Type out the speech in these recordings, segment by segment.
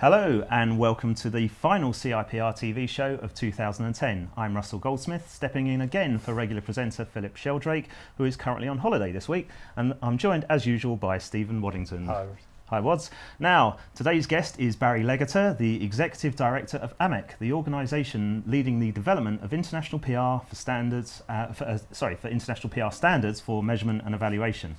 Hello and welcome to the final CIPR TV show of 2010. I'm Russell Goldsmith, stepping in again for regular presenter Philip Sheldrake, who is currently on holiday this week, and I'm joined as usual by Stephen Waddington. Hi. Hi Wads. Now, today's guest is Barry Leggetter, the Executive Director of AMEC, the organisation leading the development of international PR for standards, for international PR standards for measurement and evaluation.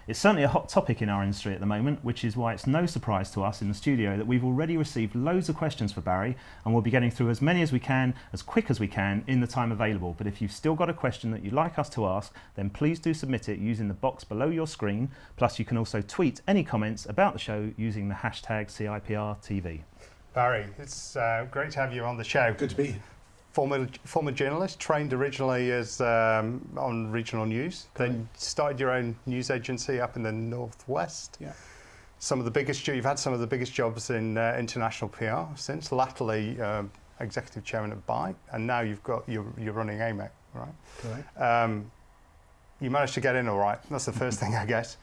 It's certainly a hot topic in our industry at the moment, which is why it's no surprise to us in the studio that we've already received loads of questions for Barry, and we'll be getting through as many as we can, as quick as we can, in the time available. But if you've still got a question that you'd like us to ask, then please do submit it using the box below your screen. Plus, you can also tweet any comments about the show using the hashtag CIPR TV. Barry, it's great to have you on the show. Good to be here. Former journalist, trained originally as on regional news, then started your own news agency up in the northwest. Yeah. You've had some of the biggest jobs in international PR since, latterly executive chairman at Byte, and now you're running AMEC, right? Correct. You managed to get in all right. That's the first thing, I guess.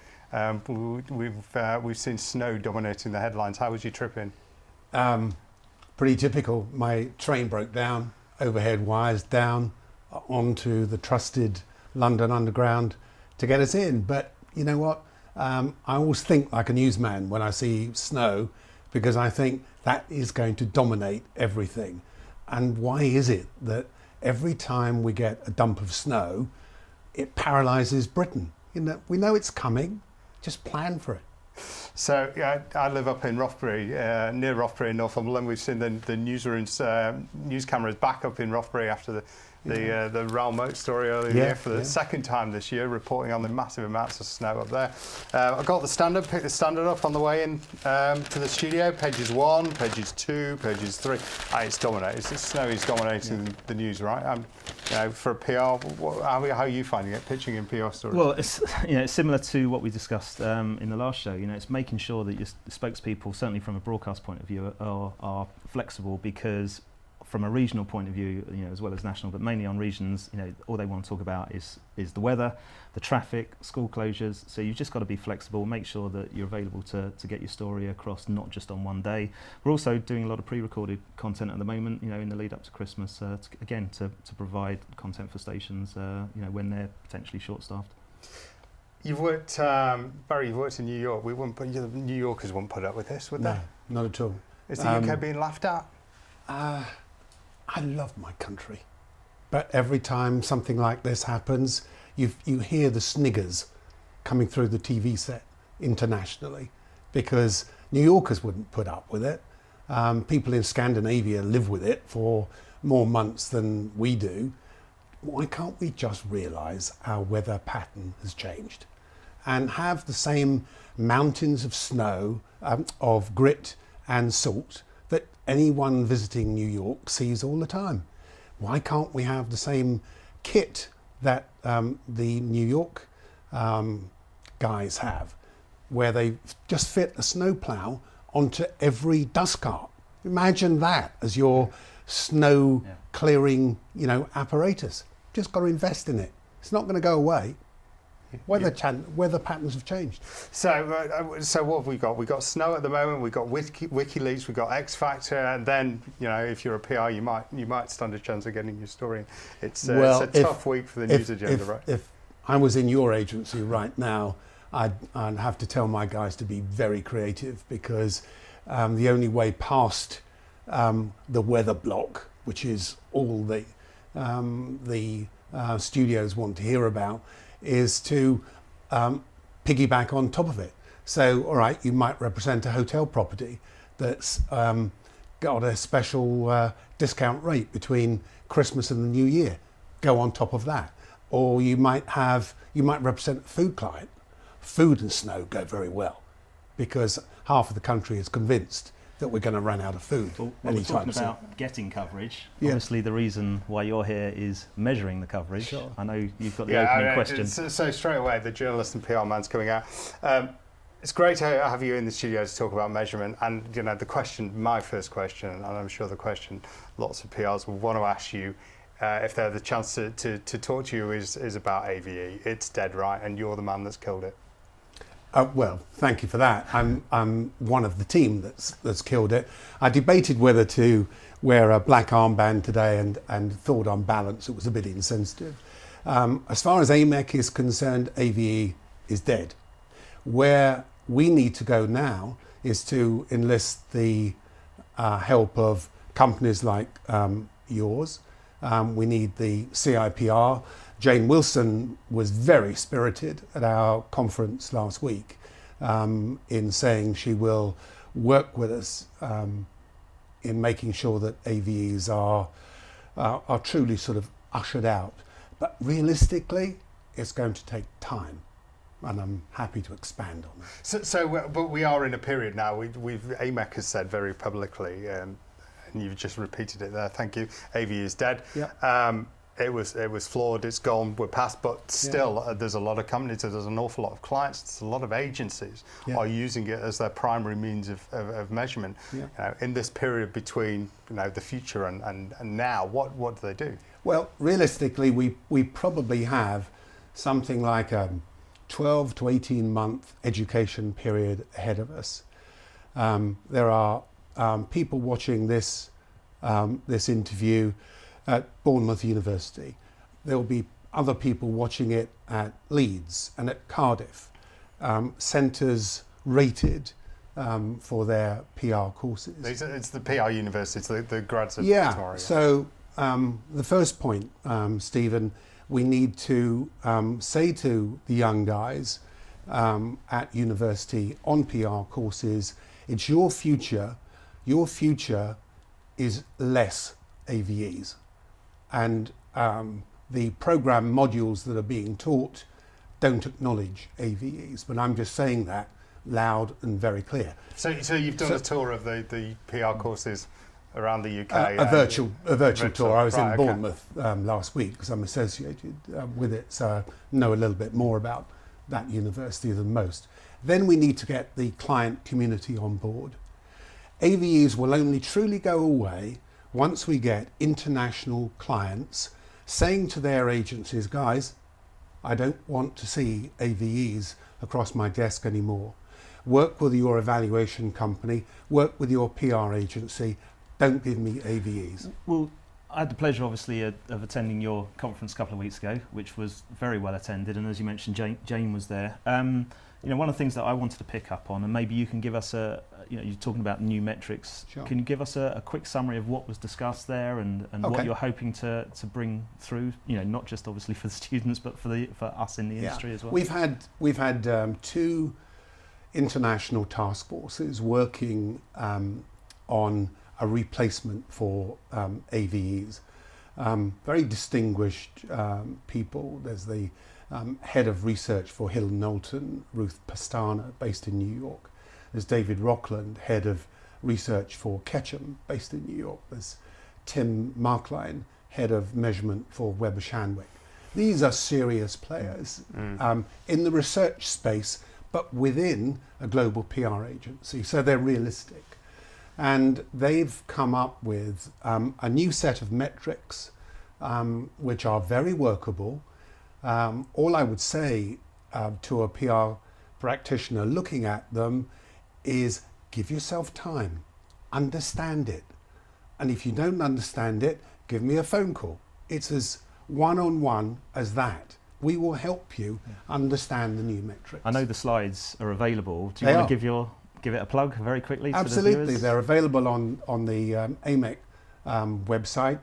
We've seen snow dominating the headlines. How was your trip in? Pretty typical. My train broke down. Overhead wires down onto the trusted London Underground to get us in. But you know what? I always think like a newsman when I see snow, because I think that is going to dominate everything. And why is it that every time we get a dump of snow, it paralyses Britain? You know, we know it's coming, just plan for it. So yeah, I live up in Rothbury, near Rothbury in Northumberland. We've seen the newsrooms, news cameras back up in Rothbury after the Raoul Moat story earlier in the year for the second time this year, reporting on the massive amounts of snow up there. I got the Standard, picked the Standard up on the way in to the studio. Pages 1, pages 2, pages 3. It's dominating. Snow is dominating the news, right? For a PR, how are you finding it, pitching in PR stories? Well, it's similar to what we discussed in the last show. It's making sure that your spokespeople, certainly from a broadcast point of view, are flexible, because from a regional point of view, as well as national, but mainly on regions, all they want to talk about is the weather, the traffic, school closures. So you've just got to be flexible, make sure that you're available to get your story across, not just on one day. We're also doing a lot of pre-recorded content at the moment, in the lead up to Christmas, to provide content for stations, when they're potentially short-staffed. You've worked, Barry, you've worked in New York. The New Yorkers wouldn't put up with this, would they? No, not at all. Is the UK being laughed at? I love my country, but every time something like this happens, you hear the sniggers coming through the TV set internationally, because New Yorkers wouldn't put up with it. People in Scandinavia live with it for more months than we do. Why can't we just realise our weather pattern has changed and have the same mountains of snow, of grit and salt that anyone visiting New York sees all the time? Why can't we have the same kit that the New York guys have, where they just fit a snowplow onto every dust cart? Imagine that as your snow clearing, apparatus. Just got to invest in it. It's not going to go away. Weather patterns have changed. So what have we got? We've got snow at the moment. We've got WikiLeaks. We've got X Factor. And then, if you're a PR, you might stand a chance of getting your story. It's a tough week for the news agenda, right? If I was in your agency right now, I'd have to tell my guys to be very creative, because the only way past the weather block, which is all the studios want to hear about, is to piggyback on top of it. So, all right, you might represent a hotel property that's got a special discount rate between Christmas and the New Year. Go on top of that. Or you might represent a food client. Food and snow go very well, because half of the country is convinced that we're going to run out of food. Well, we're talking about getting coverage. Yeah. Obviously, the reason why you're here is measuring the coverage. Sure. I know you've got the opening question. So straight away, the journalist and PR man's coming out. It's great to have you in the studio to talk about measurement. And the question, my first question, and I'm sure the question lots of PRs will want to ask you, if they have the chance to talk to you, is about AVE. It's dead right, and you're the man that's killed it. Well, thank you for that. I'm one of the team that's killed it. I debated whether to wear a black armband today and thought on balance it was a bit insensitive. As far as AMEC is concerned, AVE is dead. Where we need to go now is to enlist the help of companies like yours. We need the CIPR. Jane Wilson was very spirited at our conference last week in saying she will work with us in making sure that AVEs are truly sort of ushered out. But realistically, it's going to take time, and I'm happy to expand on that. But we are in a period now. AMEC has said very publicly, and you've just repeated it there. Thank you. AVE is dead. Yeah. It was flawed. It's gone. We're past. But still, there's a lot of companies. There's an awful lot of clients. There's a lot of agencies are using it as their primary means of measurement. Yeah. In this period between the future and now, what do they do? Well, realistically, we probably have something like a 12 to 18 month education period ahead of us. There are people watching this interview at Bournemouth University. There will be other people watching it at Leeds and at Cardiff, centres rated for their PR courses. It's the PR university, it's the grads of tomorrow. Yeah, so the first point, Stephen, we need to say to the young guys at university on PR courses, it's your future. Your future is less AVEs. And the programme modules that are being taught don't acknowledge AVEs, but I'm just saying that loud and very clear. So you've done a tour of the PR courses around the UK? A virtual tour. I was in Bournemouth last week because I'm associated with it, so I know a little bit more about that university than most. Then we need to get the client community on board. AVEs will only truly go away once we get international clients saying to their agencies, guys, I don't want to see AVEs across my desk anymore. Work with your evaluation company, work with your PR agency, don't give me AVEs. Well, I had the pleasure, obviously, of attending your conference a couple of weeks ago, which was very well attended, and as you mentioned, Jane was there. One of the things that I wanted to pick up on, and maybe you can give us you're talking about new metrics. Sure. Can you give us a quick summary of what was discussed there and what you're hoping to bring through? Not just obviously for the students, but for us in the industry as well. We've had two international task forces working on a replacement for AVEs. Very distinguished people. There's the head of research for Hill & Knowlton, Ruth Pastana, based in New York. There's David Rockland, head of research for Ketchum, based in New York. There's Tim Markline, head of measurement for Weber Shandwick. These are serious players in the research space, but within a global PR agency, so they're realistic. And they've come up with a new set of metrics which are very workable. All I would say to a PR practitioner looking at them is give yourself time, understand it. And if you don't understand it, give me a phone call. It's as one-on-one as that. We will help you understand the new metrics. I know the slides are available. Do you want to give it a plug very quickly? Absolutely. To the viewers? They're available on the AMEC website,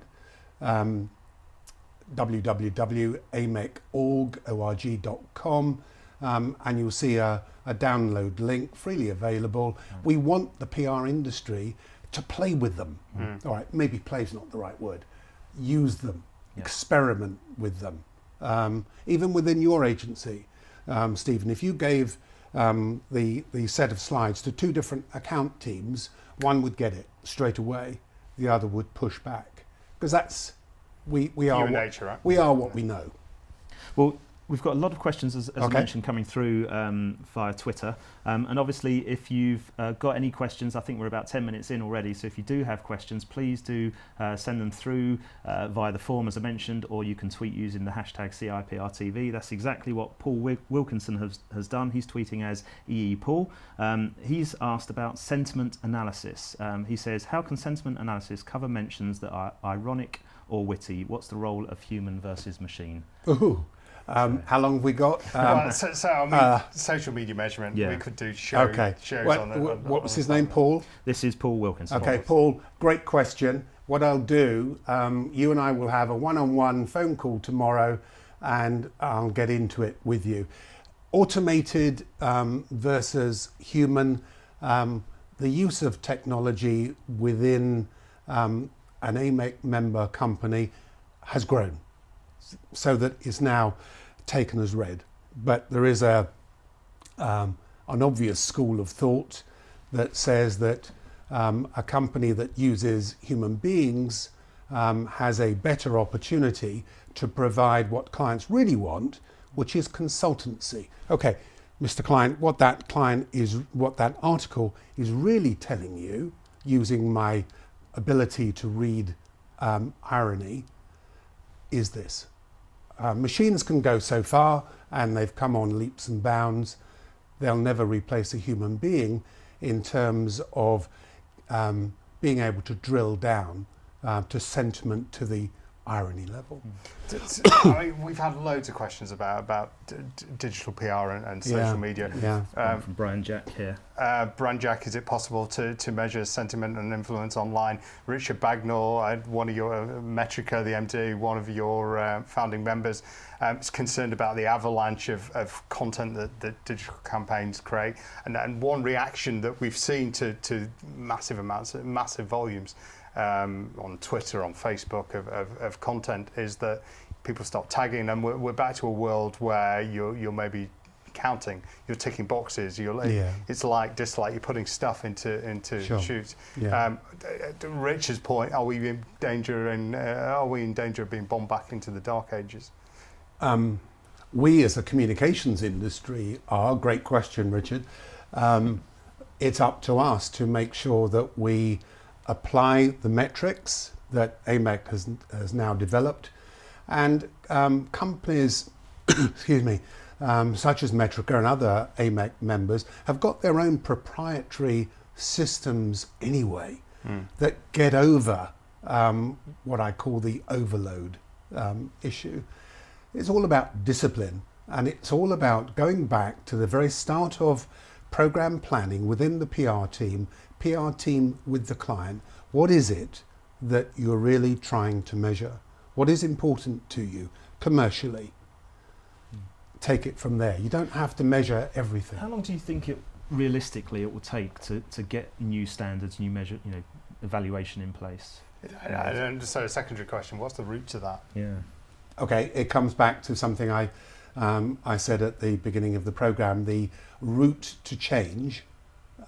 www.amec.org.com, and you'll see a download link freely available. We want the PR industry to play with them. All right, maybe play is not the right word. Use them, experiment with them. Even within your agency, Stephen, if you gave the set of slides to two different account teams, one would get it straight away, the other would push back, because that's we are nature, right? We are what we know. Well, We've got a lot of questions, as I mentioned, coming through via Twitter. And obviously, if you've got any questions, I think we're about 10 minutes in already. So if you do have questions, please do send them through via the form, as I mentioned, or you can tweet using the hashtag CIPRtv. That's exactly what Paul Wilkinson has done. He's tweeting as EE Paul. He's asked about sentiment analysis. He says, how can sentiment analysis cover mentions that are ironic or witty? What's the role of human versus machine? Ooh. How long have we got? Well, so I mean, social media measurement, we could do shows on it. What was his name, Paul? This is Paul Wilkinson. Okay, Paul, great question. What I'll do, you and I will have a one-on-one phone call tomorrow, and I'll get into it with you. Automated versus human, the use of technology within an AMEC member company has grown, so that it's now taken as read. But there is an obvious school of thought that says that a company that uses human beings has a better opportunity to provide what clients really want, which is consultancy. Okay, Mr. Client, what that article is really telling you, using my ability to read irony, is this. Machines can go so far, and they've come on leaps and bounds. They'll never replace a human being in terms of being able to drill down to sentiment, to the irony level. I mean, we've had loads of questions about digital PR and social media. Yeah. From Brian Jack here. Brian Jack, is it possible to measure sentiment and influence online? Richard Bagnall, one of your Metrica, the MD, one of your founding members, is concerned about the avalanche of content that digital campaigns create, and one reaction that we've seen to massive volumes on Twitter, on Facebook of content, is that people start tagging, and we're back to a world where you're maybe counting, you're ticking boxes, it's like dislike, you're putting stuff into shoots. Richard's point, are we in danger of being bombed back into the dark ages? We as a communications industry are, great question, Richard. It's up to us to make sure that we apply the metrics that AMEC has now developed, and companies excuse me, such as Metrica and other AMEC members have got their own proprietary systems anyway that get over what I call the overload issue. It's all about discipline, and it's all about going back to the very start of program planning within the PR team with the client. What is it that you're really trying to measure? What is important to you commercially? Take it from there. You don't have to measure everything. How long do you think realistically it will take to get new standards, new measure, evaluation in place? So a secondary question, what's the route to that? Yeah. Okay, it comes back to something I said at the beginning of the program. The route to change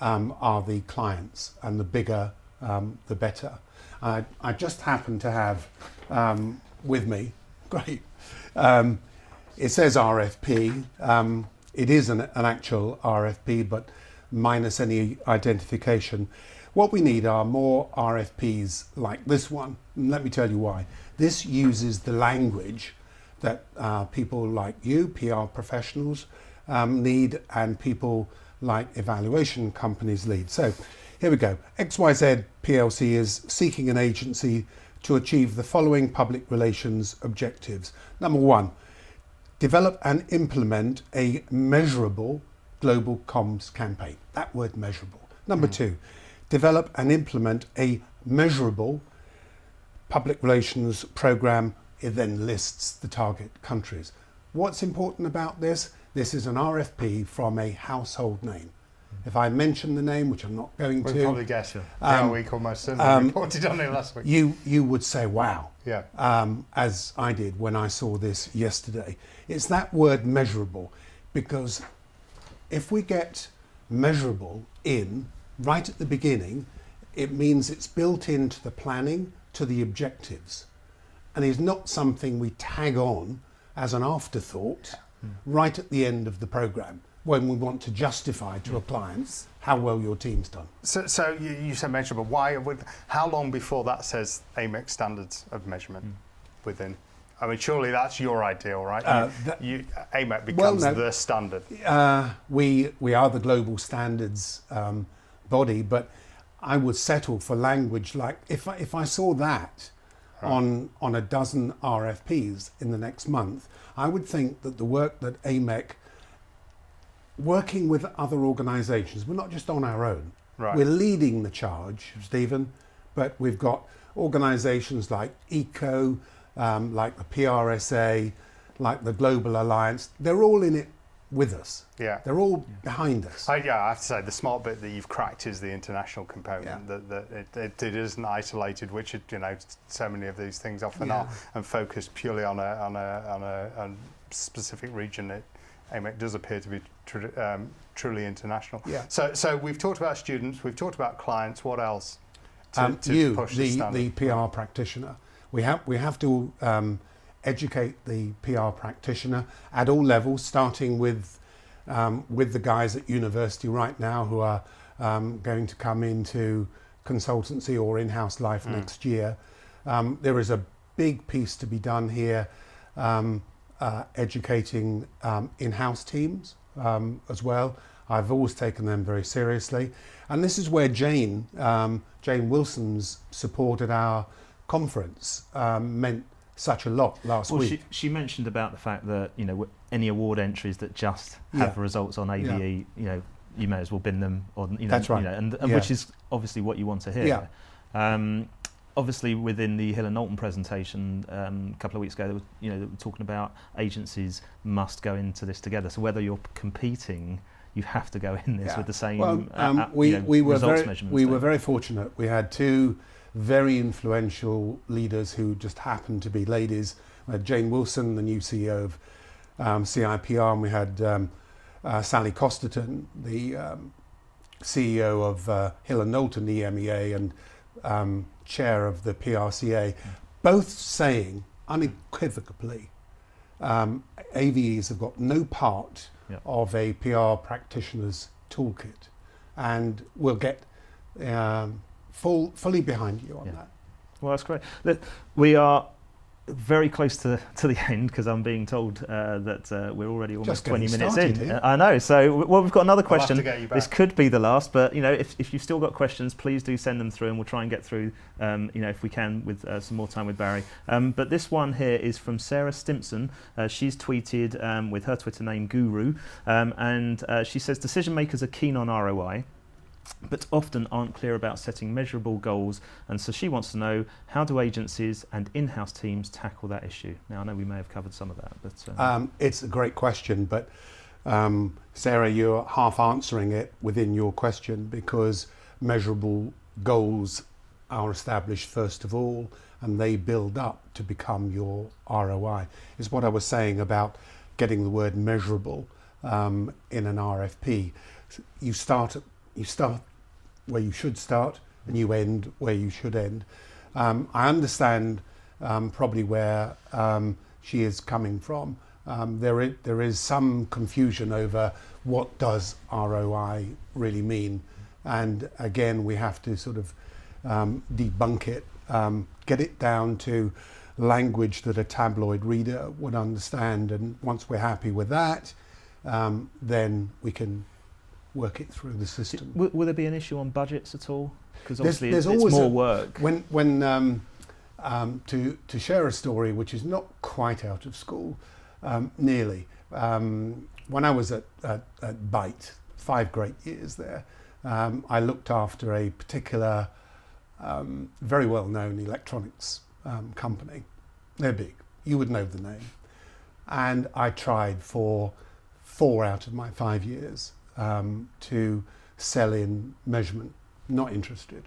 are the clients, and the bigger the better. I just happen to have with me, great, it says RFP. It is an actual RFP, but minus any identification. What we need are more RFPs like this one, and let me tell you why. This uses the language that people like you, PR professionals, need, and people like evaluation companies need. So here we go. XYZ PLC is seeking an agency to achieve the following public relations objectives. Number one, develop and implement a measurable global comms campaign. That word, measurable. Number two, develop and implement a measurable public relations program. It then lists the target countries. What's important about this? This is an RFP from a household name. If I mention the name, which I'm not going to, we'll probably guess it. Week almost certainly reported on it last week. You would say, wow, yeah. As I did when I saw this yesterday. It's that word measurable, because if we get measurable in right at the beginning, it means it's built into the planning, to the objectives, and is not something we tag on as an afterthought right at the end of the programme, when we want to justify to a client how well your team's done. So you said measurable. How long before that says AMEC standards of measurement within? I mean, surely that's your ideal, right? AMEC becomes the standard. We are the global standards body, but I would settle for language like, if I saw that on a dozen RFPs in the next month, I would think that the work that AMEC, working with other organisations, we're not just on our own. Right. We're leading the charge, Stephen, but we've got organisations like ECO, like the PRSA, like the Global Alliance. They're all in it with us. Yeah. They're all behind us. I have to say, the smart bit that you've cracked is the international component. That it isn't isolated, which so many of these things often are, and focused purely on a specific region. AMEC does appear to be truly international. Yeah. So we've talked about students, we've talked about clients. What else? You, push the PR practitioner. We have to educate the PR practitioner at all levels, starting with the guys at university right now who are going to come into consultancy or in-house life next year. There is a big piece to be done here, educating in-house teams as well. I've always taken them very seriously, and this is where Jane Wilson's support at our conference meant such a lot last week. She mentioned about the fact that any award entries that just have results on AVE, you may as well bin them on. That's right. And which is obviously what you want to hear. Yeah. Obviously, within the Hill and Knowlton presentation a couple of weeks ago, they were talking about agencies must go into this together. So whether you're competing, you have to go in this with the same results measurements. We were very fortunate. We had two very influential leaders who just happened to be ladies. We had Jane Wilson, the new CEO of CIPR, and we had Sally Costerton, the CEO of Hill and Knowlton EMEA and chair of the PRCA, both saying unequivocally AVEs have got no part of a PR practitioner's toolkit, and we'll get fully behind you on that. Well, that's great. Look, we are very close to the end, because I'm being told that we're already almost 20 minutes in. I know. So, we've got another question. We'll have to get you back. This could be the last, but if you've still got questions, please do send them through, and we'll try and get through, if we can, with some more time with Barry. But this one here is from Sarah Stimpson. She's tweeted with her Twitter name Guru, and she says decision makers are keen on ROI, but often aren't clear about setting measurable goals, and so she wants to know, how do agencies and in-house teams tackle that issue? Now, I know we may have covered some of that, but it's a great question, but Sarah, you're half answering it within your question, because measurable goals are established first of all, and they build up to become your ROI. Is what I was saying about getting the word measurable in an RFP. You start where you should start, and you end where you should end. I understand probably where she is coming from. There is some confusion over what does ROI really mean, and again we have to sort of debunk it, get it down to language that a tabloid reader would understand, and once we're happy with that, then we can work it through the system. Will there be an issue on budgets at all? Because obviously there's it's always more work. When to share a story which is not quite out of school, nearly. When I was at Byte, 5 great years there, I looked after a particular very well-known electronics company. They're big. You would know the name. And I tried for 4 out of my 5 years to sell in measurement. Not interested.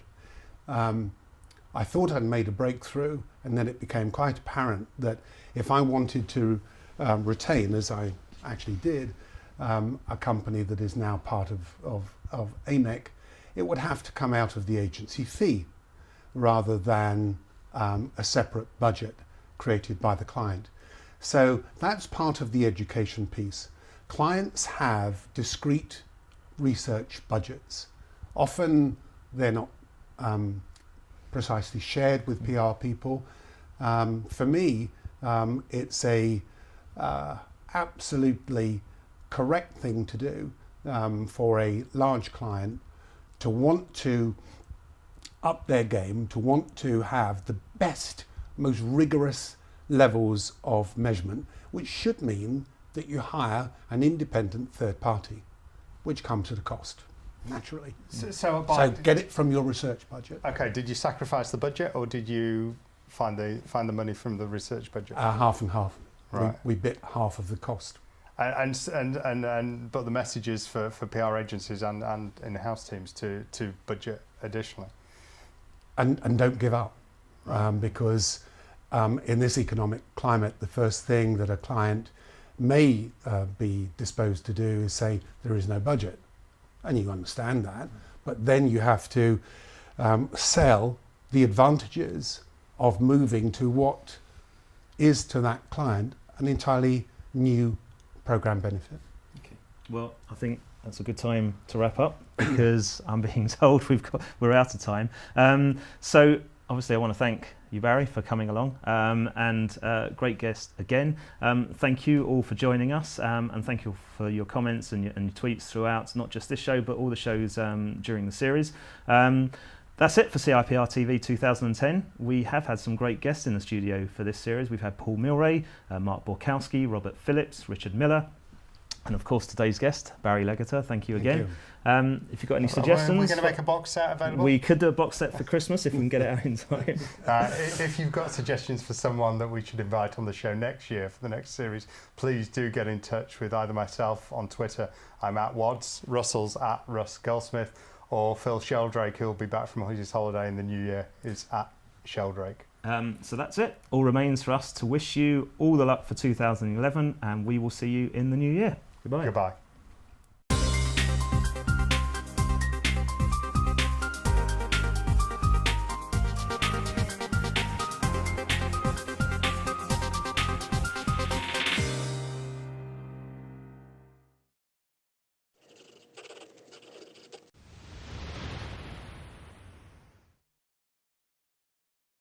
I thought I'd made a breakthrough, and then it became quite apparent that if I wanted to retain, as I actually did, a company that is now part of AMEC, it would have to come out of the agency fee rather than a separate budget created by the client. So that's part of the education piece. Clients have discrete research budgets. Often they're not precisely shared with PR people. For me, it's a absolutely correct thing to do for a large client to want to up their game, to want to have the best, most rigorous levels of measurement, which should mean that you hire an independent third party, which comes at a cost, naturally. So get it from your research budget. Okay, did you sacrifice the budget, or did you find the money from the research budget? Half and half. Right. We bit half of the cost. But the message is for PR agencies and in-house teams to budget additionally. And don't give up, because in this economic climate, the first thing that a client may be disposed to do is say there is no budget, and you understand that, but then you have to sell the advantages of moving to what is to that client an entirely new program benefit. Okay. Well, I think that's a good time to wrap up because I'm being told we're out of time. So obviously I want to thank you, Barry, for coming along, and great guest again. Thank you all for joining us, and thank you for your comments and your tweets throughout, not just this show but all the shows during the series. That's it for CIPR TV 2010. We have had some great guests in the studio for this series. We've had Paul Milray, Mark Borkowski, Robert Phillips, Richard Miller, and of course today's guest, Barry Leggetter. Thank you again. If you've got any suggestions... Are we going to make a box set available? We could do a box set for Christmas if we can get it out in time. If you've got suggestions for someone that we should invite on the show next year for the next series, please do get in touch with either myself on Twitter. I'm at Wads, Russell's at Russ Goldsmith, or Phil Sheldrake, who'll be back from his holiday in the new year, is at Sheldrake. So that's it. All remains for us to wish you all the luck for 2011, and we will see you in the new year. Goodbye. Goodbye.